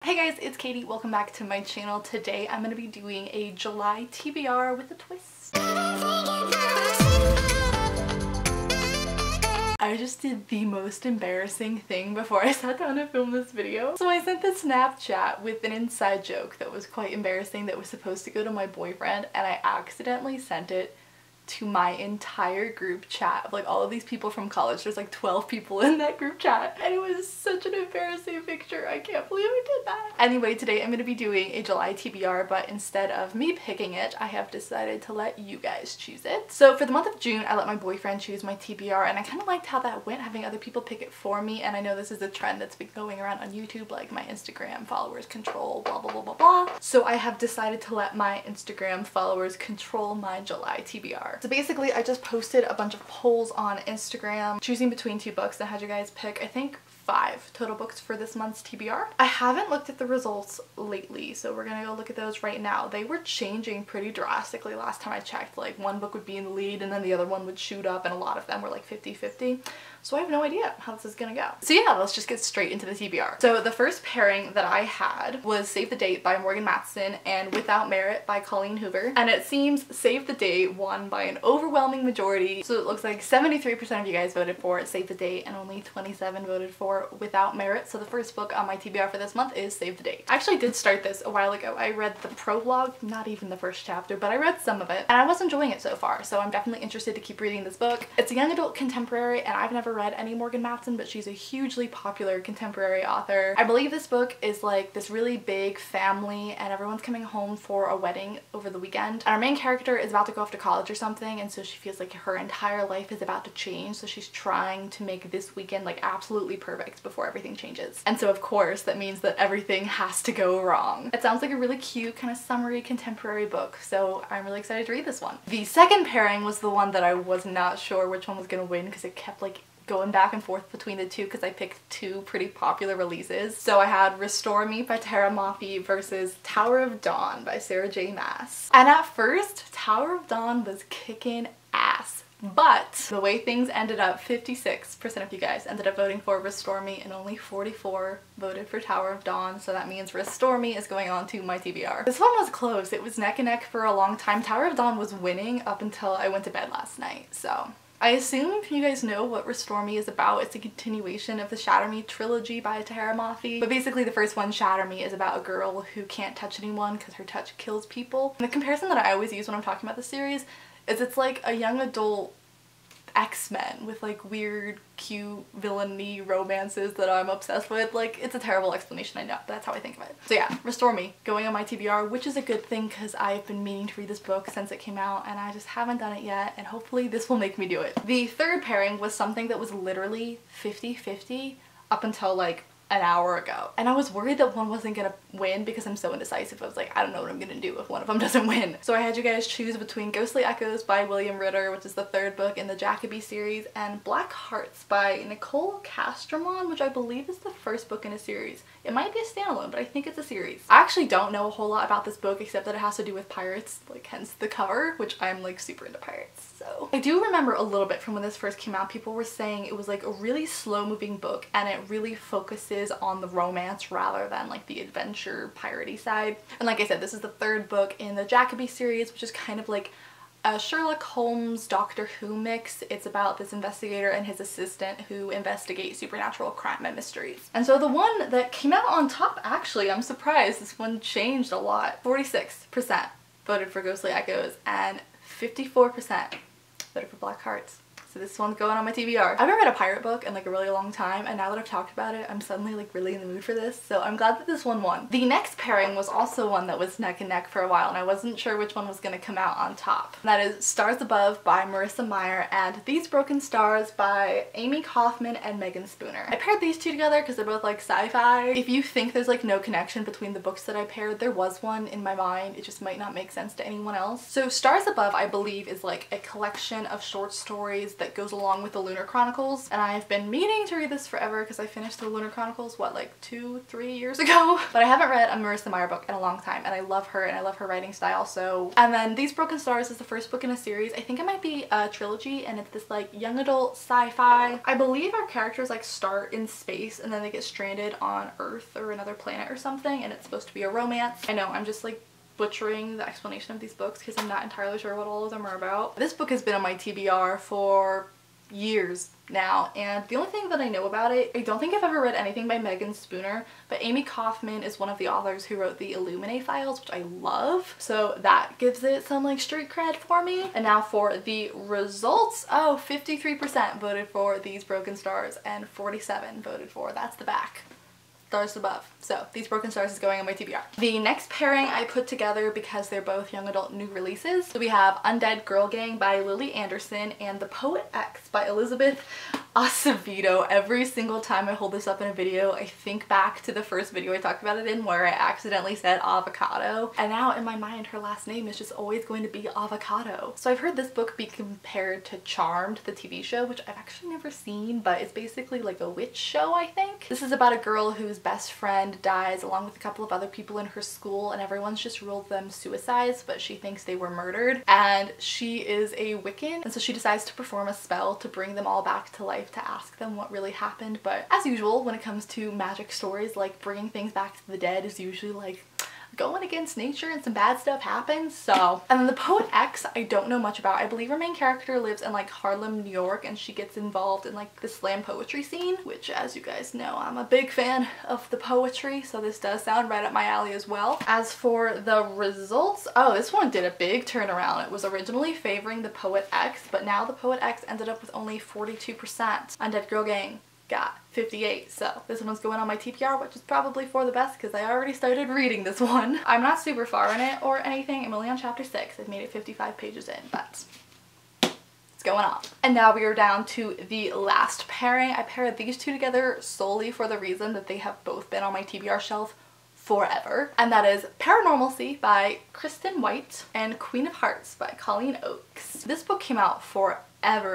Hey guys, it's Katie. Welcome back to my channel. Today I'm going to be doing a July TBR with a twist. I just did the most embarrassing thing before I sat down to film this video. So I sent the Snapchat with an inside joke that was quite embarrassing that was supposed to go to my boyfriend, and I accidentally sent it to my entire group chat of like all of these people from college. There's like 12 people in that group chat, and it was such an embarrassing picture. I can't believe I did that. Anyway, today I'm going to be doing a July TBR, but instead of me picking it, I have decided to let you guys choose it. So for the month of June, I let my boyfriend choose my TBR, and I kind of liked how that went, having other people pick it for me. And I know this is a trend that's been going around on YouTube, like my Instagram followers control blah blah blah blah blah. So I have decided to let my Instagram followers control my July TBR. So basically I just posted a bunch of polls on Instagram choosing between two books and had you guys pick, I think, 5 total books for this month's TBR. I haven't looked at the results lately, so we're gonna go look at those right now. They were changing pretty drastically last time I checked. Like one book would be in the lead and then the other one would shoot up, and a lot of them were like 50-50. So I have no idea how this is gonna go. So yeah, let's just get straight into the TBR. So the first pairing that I had was Save the Date by Morgan Matson and Without Merit by Colleen Hoover. And it seems Save the Date won by an overwhelming majority. So it looks like 73% of you guys voted for Save the Date and only 27 voted for Without Merit. So the first book on my TBR for this month is Save the Date. I actually did start this a while ago. I read the prologue, not even the first chapter, but I read some of it and I was enjoying it so far. So I'm definitely interested to keep reading this book. It's a young adult contemporary, and I've never read any Morgan Matson, but she's a hugely popular contemporary author. I believe this book is like this really big family and everyone's coming home for a wedding over the weekend. And our main character is about to go off to college or something, and so she feels like her entire life is about to change. So she's trying to make this weekend like absolutely perfect before everything changes. And so of course that means that everything has to go wrong. It sounds like a really cute kind of summery contemporary book, so I'm really excited to read this one. The second pairing was the one that I was not sure which one was gonna win because it kept like going back and forth between the two because I picked 2 pretty popular releases. So I had Restore Me by Tara Mafi versus Tower of Dawn by Sarah J. Maas. And at first, Tower of Dawn was kicking ass. But the way things ended up, 56% of you guys ended up voting for Restore Me and only 44 voted for Tower of Dawn, so that means Restore Me is going on to my TBR. This one was close. It was neck and neck for a long time. Tower of Dawn was winning up until I went to bed last night, so I assume you guys know what Restore Me is about. It's a continuation of the Shatter Me trilogy by Tara Mafi. But basically the first one, Shatter Me, is about a girl who can't touch anyone because her touch kills people. And the comparison that I always use when I'm talking about the series is it's like a young adult X-Men with like weird, cute, villainy romances that I'm obsessed with. Like, it's a terrible explanation, I know, but that's how I think of it. So yeah, Restore Me, going on my TBR, which is a good thing because I've been meaning to read this book since it came out and I just haven't done it yet, and hopefully this will make me do it. The third pairing was something that was literally 50-50 up until like an hour ago, and I was worried that one wasn't gonna win because I'm so indecisive. I was like, I don't know what I'm gonna do if one of them doesn't win. So I had you guys choose between Ghostly Echoes by William Ritter, which is the 3rd book in the Jacoby series, and Black Hearts by Nicole Castromon, which I believe is the 1st book in a series. It might be a standalone, but I think it's a series. I actually don't know a whole lot about this book except that it has to do with pirates, like hence the cover, which I'm like super into pirates. So I do remember a little bit from when this first came out. People were saying it was like a really slow moving book and it really focuses on the romance rather than like the adventure piratey side. And like I said, this is the 3rd book in the Jacoby series, which is kind of like a Sherlock Holmes Doctor Who mix. It's about this investigator and his assistant who investigate supernatural crime and mysteries. And so the one that came out on top, actually, I'm surprised, this one changed a lot. 46% voted for Ghostly Echoes and 54% voted for Black Hearts. So this one's going on my TBR. I've never read a pirate book in like a really long time, and now that I've talked about it, I'm suddenly like really in the mood for this, so I'm glad that this one won. The next pairing was also one that was neck and neck for a while, and I wasn't sure which one was gonna come out on top. And that is Stars Above by Marissa Meyer and These Broken Stars by Amy Kaufman and Megan Spooner. I paired these two together because they're both like sci-fi. If you think there's like no connection between the books that I paired, there was one in my mind. It just might not make sense to anyone else. So Stars Above, I believe, is like a collection of short stories that that goes along with the Lunar Chronicles, and I've been meaning to read this forever because I finished the Lunar Chronicles, what, like 2-3 years ago? But I haven't read a Marissa Meyer book in a long time, and I love her and I love her writing style. So, and then These Broken Stars is the first book in a series. I think it might be a trilogy, and it's this like young adult sci-fi. I believe our characters like start in space and then they get stranded on Earth or another planet or something, and it's supposed to be a romance. I know I'm just like butchering the explanation of these books because I'm not entirely sure what all of them are about. This book has been on my TBR for years now, and the only thing that I know about it, I don't think I've ever read anything by Megan Spooner, but Amy Kaufman is one of the authors who wrote the Illuminae files, which I love, so that gives it some like street cred for me. And now for the results, oh, 53% voted for These Broken Stars and 47 voted for That's the Back. Stars above. So These Broken Stars is going on my TBR. The next pairing I put together because they're both young adult new releases. So we have Undead Girl Gang by Lily Anderson and The Poet X by Elizabeth Acevedo. Every single time I hold this up in a video, I think back to the first video I talked about it in where I accidentally said avocado, and now in my mind her last name is just always going to be Avocado. So I've heard this book be compared to Charmed, the TV show, which I've actually never seen, but it's basically like a witch show, I think. This is about a girl whose best friend dies along with a couple of other people in her school, and everyone's just ruled them suicides, but she thinks they were murdered, and she is a Wiccan, and so she decides to perform a spell to bring them all back to life to ask them what really happened. But as usual, when it comes to magic stories, like bringing things back to the dead is usually like going against nature and some bad stuff happens. So, and then The Poet X I don't know much about. I believe her main character lives in like Harlem, New York, and she gets involved in like the slam poetry scene, which, as you guys know, I'm a big fan of the poetry, so this does sound right up my alley as well. As for the results, oh, this one did a big turnaround. It was originally favoring The Poet X, but now The Poet X ended up with only 42%. Undead Girl Gang got 58, so this one's going on my TBR, which is probably for the best because I already started reading this one. I'm not super far in it or anything. I'm only on chapter 6. I've made it 55 pages in, but it's going on. And now we are down to the last pairing. I paired these two together solely for the reason that they have both been on my TBR shelf forever, and that is Paranormalcy by Kristen White and Queen of Hearts by Colleen Oakes. This book came out forever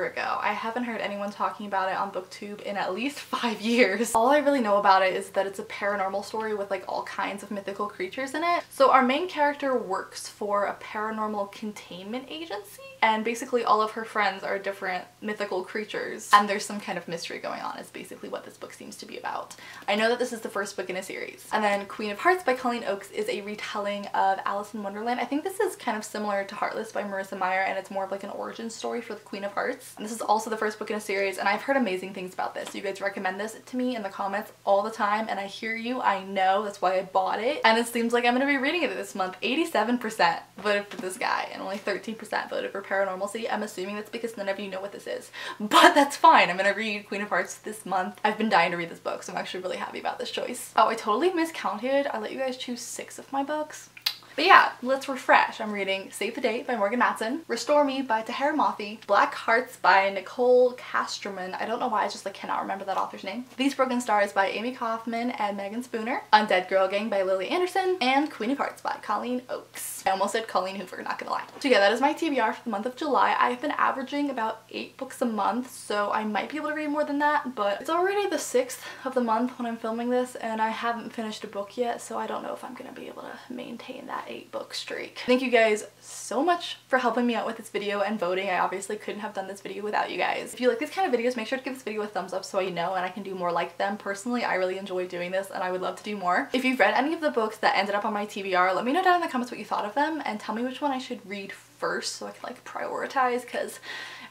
ago. I haven't heard anyone talking about it on BookTube in at least 5 years. All I really know about it is that it's a paranormal story with like all kinds of mythical creatures in it. So our main character works for a paranormal containment agency, and basically all of her friends are different mythical creatures, and there's some kind of mystery going on is basically what this book seems to be about. I know that this is the first book in a series. And then Queen of Hearts by Colleen Oakes is a retelling of Alice in Wonderland. I think this is kind of similar to Heartless by Marissa Meyer, and it's more of like an origin story for the Queen of Hearts. And this is also the first book in a series, and I've heard amazing things about this. You guys recommend this to me in the comments all the time, and I hear you, I know, that's why I bought it. And it seems like I'm gonna be reading it this month. 87% voted for this guy, and only 13% voted for Paranormalcy. I'm assuming that's because none of you know what this is, but that's fine. I'm gonna read Queen of Hearts this month. I've been dying to read this book, so I'm actually really happy about this choice. Oh, I totally miscounted. I let you guys choose 6 of my books. But yeah, let's refresh. I'm reading Save the Date by Morgan Matson, Restore Me by Tahara Mothi, Black Hearts by Nicole Casterman. I don't know why, I just like cannot remember that author's name. These Broken Stars by Amy Kaufman and Megan Spooner, Undead Girl Gang by Lily Anderson, and Queen of Hearts by Colleen Oakes. I almost said Colleen Hoover, not gonna lie. So yeah, that is my TBR for the month of July. I've been averaging about 8 books a month, so I might be able to read more than that, but it's already the 6th of the month when I'm filming this, and I haven't finished a book yet, so I don't know if I'm gonna be able to maintain that 8-book streak. Thank you guys so much for helping me out with this video and voting. I obviously couldn't have done this video without you guys. If you like these kind of videos, make sure to give this video a thumbs up so I know and I can do more like them. Personally, I really enjoy doing this and I would love to do more. If you've read any of the books that ended up on my TBR, let me know down in the comments what you thought of them and tell me which one I should read first so I can like prioritize, because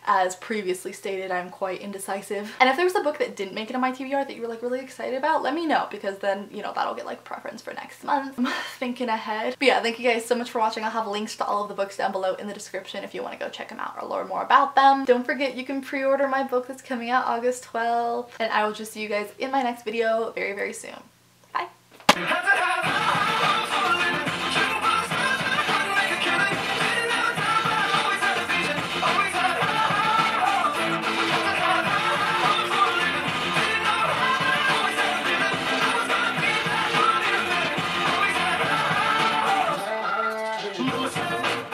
as previously stated, I'm quite indecisive. And if there was a book that didn't make it on my TBR that you were like really excited about, let me know, because then, you know, that'll get like preference for next month. I'm thinking ahead. But yeah, thank you guys so much for watching. I'll have links to all of the books down below in the description if you want to go check them out or learn more about them. Don't forget you can pre-order my book that's coming out August 12th, and I will just see you guys in my next video very, very soon. Bye!